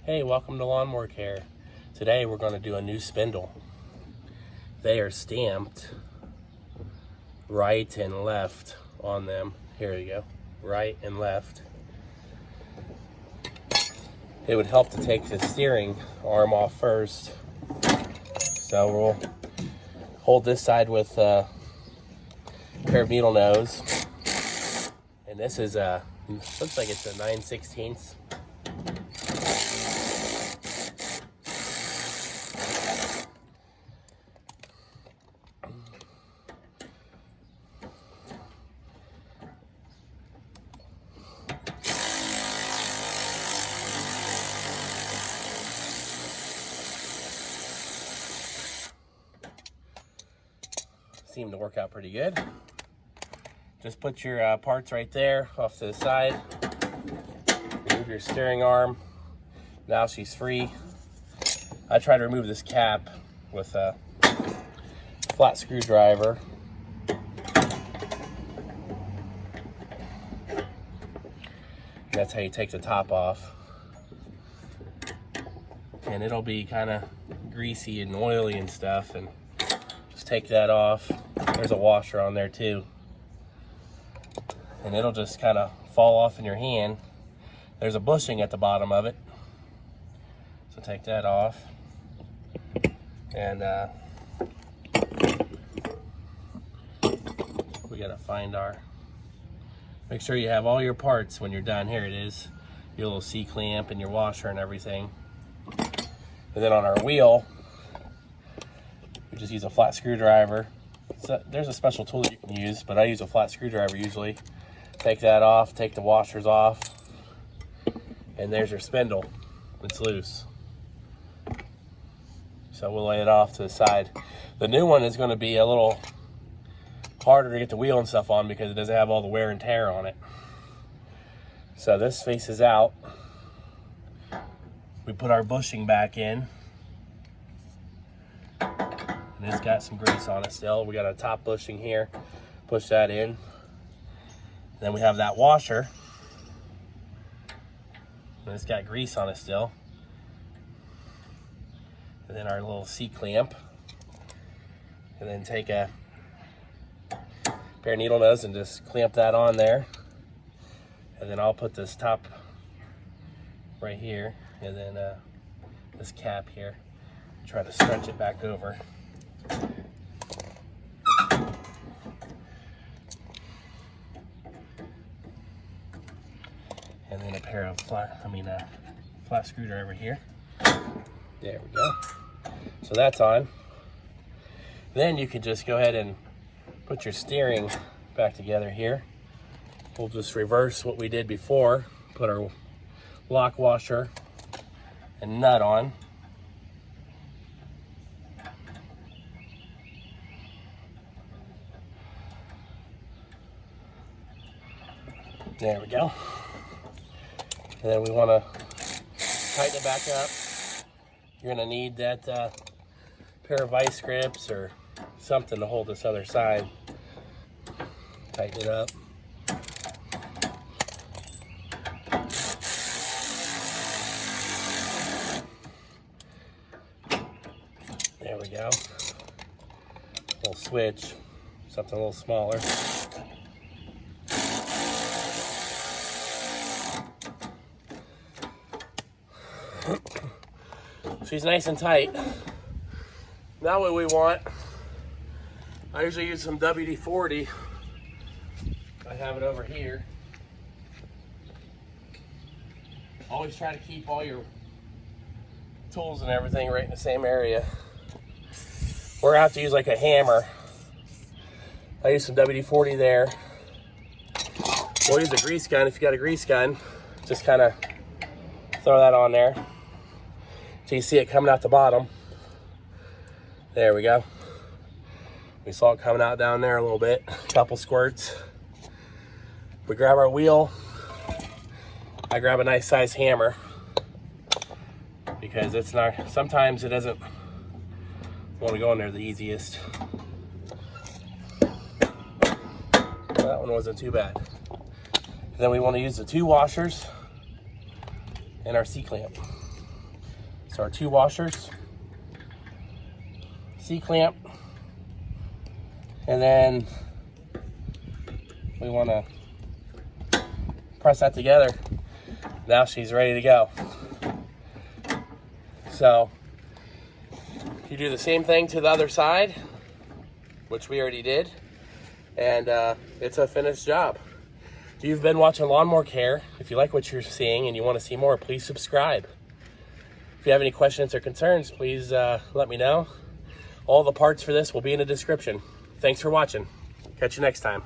Hey, welcome to Lawnmower Care. Today we're going to do a new spindle. They are stamped right and left on them. Here you go, right and left. It would help to take the steering arm off first. So we'll hold this side with a pair of needle nose. And this is looks like it's a 9/16. Seemed to work out pretty good. Just put your parts right there off to the side. Remove your steering arm. Now she's free. I try to remove this cap with a flat screwdriver. That's how you take the top off. And it'll be kind of greasy and oily and stuff, and just take that off. There's a washer on there too. And it'll just kind of fall off in your hand. There's a bushing at the bottom of it. So take that off. And we gotta find make sure you have all your parts when you're done. Here it is. Your little C-clamp and your washer and everything. And then on our wheel, we just use a flat screwdriver. So there's a special tool that you can use, but I use a flat screwdriver usually. Take that off, take the washers off, and there's your spindle. It's loose. So we'll lay it off to the side. The new one is going to be a little harder to get the wheel and stuff on because it doesn't have all the wear and tear on it. So this faces out. We put our bushing back in. And it's got some grease on it still. We got a top bushing here. Push that in. And then we have that washer. And it's got grease on it still. And then our little C-clamp. And then take a pair of needle nose and just clamp that on there. And then I'll put this top right here. And then this cap here. Try to stretch it back over. And then a pair of flat screwdriver here. There we go. So that's on. Then you can just go ahead and put your steering back together here. We'll just reverse what we did before. Put our lock washer and nut on. There we go. And then we want to tighten it back up. You're going to need that pair of vice grips or something to hold this other side. Tighten it up. There we go. Little switch, something a little smaller. She's nice and tight. Now what we want, I usually use some WD-40. I have it over here. Always try to keep all your tools and everything right in the same area. We're gonna have to use like a hammer. I use some WD-40 there. We'll use a grease gun if you got a grease gun. Just kind of throw that on there. So you see it coming out the bottom. There we go. We saw it coming out down there a little bit, a couple squirts. We grab our wheel. I grab a nice size hammer because it's not, sometimes it doesn't want to go in there the easiest. That one wasn't too bad. Then we want to use the two washers and our C-clamp. So our 2 washers, C-clamp, and then we want to press that together. Now she's ready to go. So you do the same thing to the other side, which we already did, and it's a finished job. You've been watching Lawnmower Care. If you like what you're seeing and you want to see more, please subscribe. If you have any questions or concerns, please let me know. All the parts for this will be in the description. Thanks for watching. Catch you next time.